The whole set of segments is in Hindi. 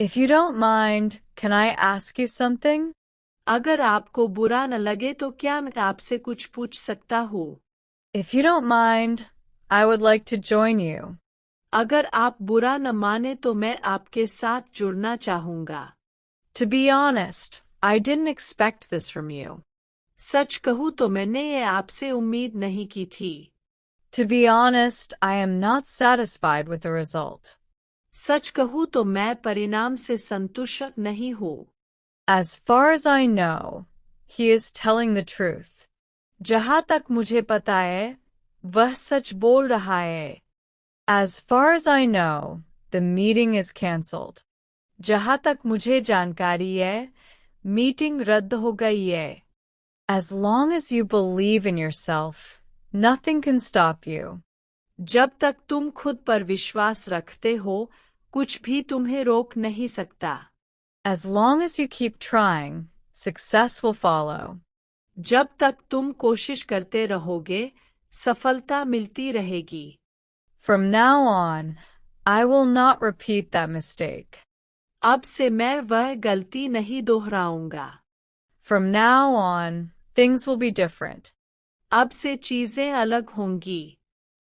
If you don't mind, can I ask you something? अगर आपको बुरा न लगे तो क्या मैं आपसे कुछ पूछ सकता हूँ? If you don't mind, I would like to join you. अगर आप बुरा न माने तो मैं आपके साथ जुड़ना चाहूँगा। To be honest, I didn't expect this from you. सच कहूँ तो मैंने ये आपसे उम्मीद नहीं की थी। To be honest, I am not satisfied with the result. सच कहूँ तो मैं परिणाम से संतुष्ट नहीं हूँ। As far as I know, he is telling the truth. जहाँ तक मुझे पता है, वह सच बोल रहा है। As far as I know, the meeting is cancelled. जहाँ तक मुझे जानकारी है, मीटिंग रद्द हो गई है। As long as you believe in yourself, nothing can stop you. जब तक तुम खुद पर विश्वास रखते हो, कुछ भी तुम्हें रोक नहीं सकता। As long as you keep trying, success will follow. जब तक तुम कोशिश करते रहोगे, सफलता मिलती रहेगी। From now on, I will not repeat that mistake. अब से मैं वह गलती नहीं दोहराऊंगा। From now on, things will be different. अब से चीजें अलग होंगी।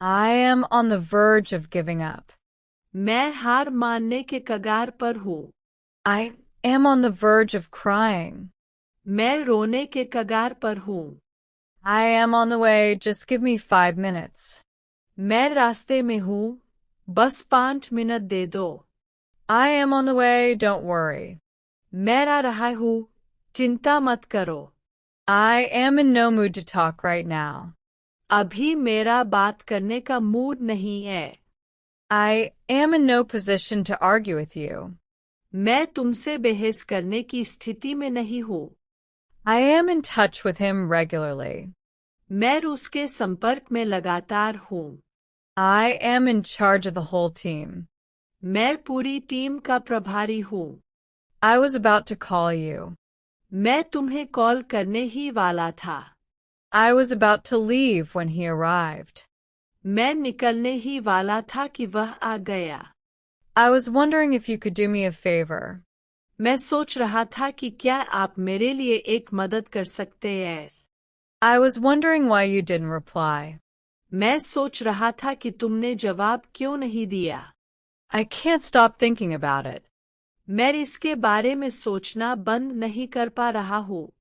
I am on the verge of giving up. मैं हार मानने के कगार पर हूँ। I am on the verge of crying. मैं रोने के कगार पर हूँ। I am on the way, just give me 5 minutes. मैं रास्ते में हूँ, बस 5 मिनट दे दो। I am on the way, don't worry. मैं आ रहा हूँ, चिंता मत करो। I am in no mood to talk right now. अभी मेरा बात करने का मूड नहीं है। I am in no position to argue with you. मैं तुमसे बहस करने की स्थिति में नहीं हूँ। I am in touch with him regularly. मैं उसके संपर्क में लगातार हूँ। I am in charge of the whole team. मैं पूरी टीम का प्रभारी हूँ। I was about to call you. मैं तुम्हें कॉल करने ही वाला था। I was about to leave when he arrived. मैं निकलने ही वाला था कि वह आ गया। I was wondering if you could do me a favor. मैं सोच रहा था कि क्या आप मेरे लिए एक मदद कर सकते हैं। I was wondering why you didn't reply. मैं सोच रहा था कि तुमने जवाब क्यों नहीं दिया। I can't stop thinking about it. मैं इसके बारे में सोचना बंद नहीं कर पा रहा हूँ।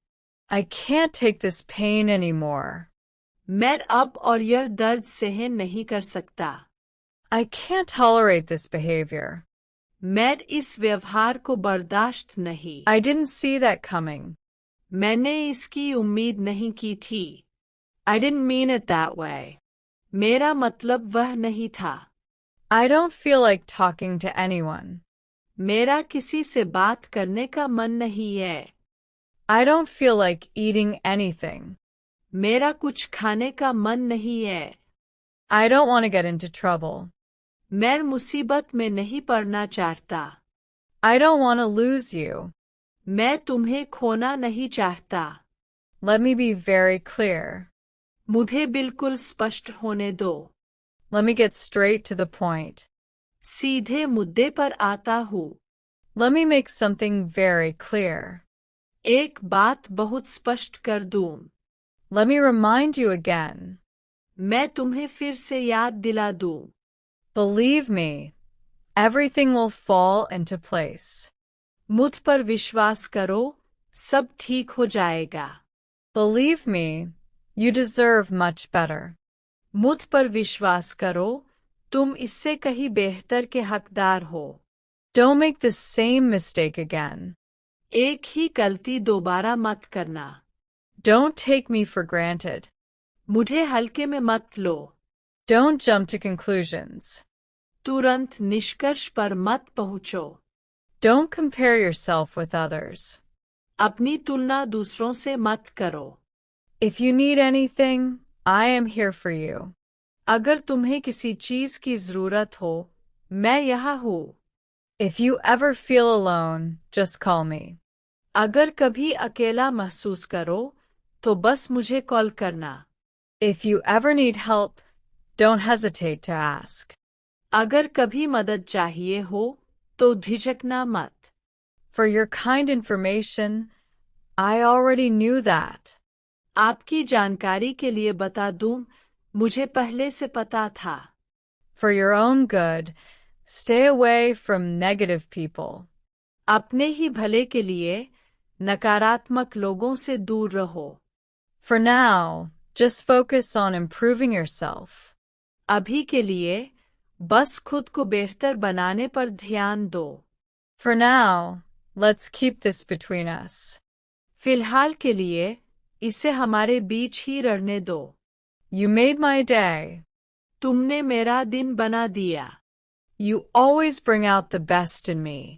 I can't take this pain anymore. मैं अब और यह दर्द सहन नहीं कर सकता। I can't tolerate this behavior. मैं इस व्यवहार को बर्दाश्त नहीं। I didn't see that coming. मैंने इसकी उम्मीद नहीं की थी। I didn't mean it that way. मेरा मतलब वह नहीं था। I don't feel like talking to anyone. मेरा किसी से बात करने का मन नहीं है। I don't feel like eating anything. मेरा कुछ खाने का मन नहीं है। I don't want to get into trouble. मैं मुसीबत में नहीं पड़ना चाहता। I don't want to lose you. मैं तुम्हें खोना नहीं चाहता। Let me be very clear. मुझे बिल्कुल स्पष्ट होने दो। Let me get straight to the point. सीधे मुद्दे पर आता हूँ। Let me make something very clear. एक बात बहुत स्पष्ट कर दूँ। Let me remind you again. मैं तुम्हें फिर से याद दिला दूँ। Believe me, everything will fall into place. मुझ पर विश्वास करो, सब ठीक हो जाएगा। Believe me, you deserve much better. मुझ पर विश्वास करो, तुम इससे कहीं बेहतर के हकदार हो। Don't make the same mistake again. एक ही गलती दोबारा मत करना। Don't take me for granted. मुझे हल्के में मत लो। Don't jump to conclusions. तुरंत निष्कर्ष पर मत पहुंचो। Don't compare yourself with others. अपनी तुलना दूसरों से मत करो। If you need anything, I am here for you. अगर तुम्हें किसी चीज की जरूरत हो, मैं यहाँ हूँ। If you ever feel alone, just call me. अगर कभी अकेला महसूस करो, तो बस मुझे कॉल करना। If you ever need help, don't hesitate to ask. अगर कभी मदद चाहिए हो, तो झिझकना मत। For your kind information, I already knew that. आपकी जानकारी के लिए बता दूं, मुझे पहले से पता था। For your own good, stay away from negative people. अपने ही भले के लिए नकारात्मक लोगों से दूर रहो। For now, just focus on improving yourself. अभी के लिए बस खुद को बेहतर बनाने पर ध्यान दो। For now, let's keep this between us. फिलहाल के लिए इसे हमारे बीच ही रहने दो। You made my day. तुमने मेरा दिन बना दिया। You always bring out the best in me.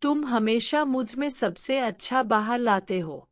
तुम हमेशा मुझ में सबसे अच्छा बाहर लाते हो।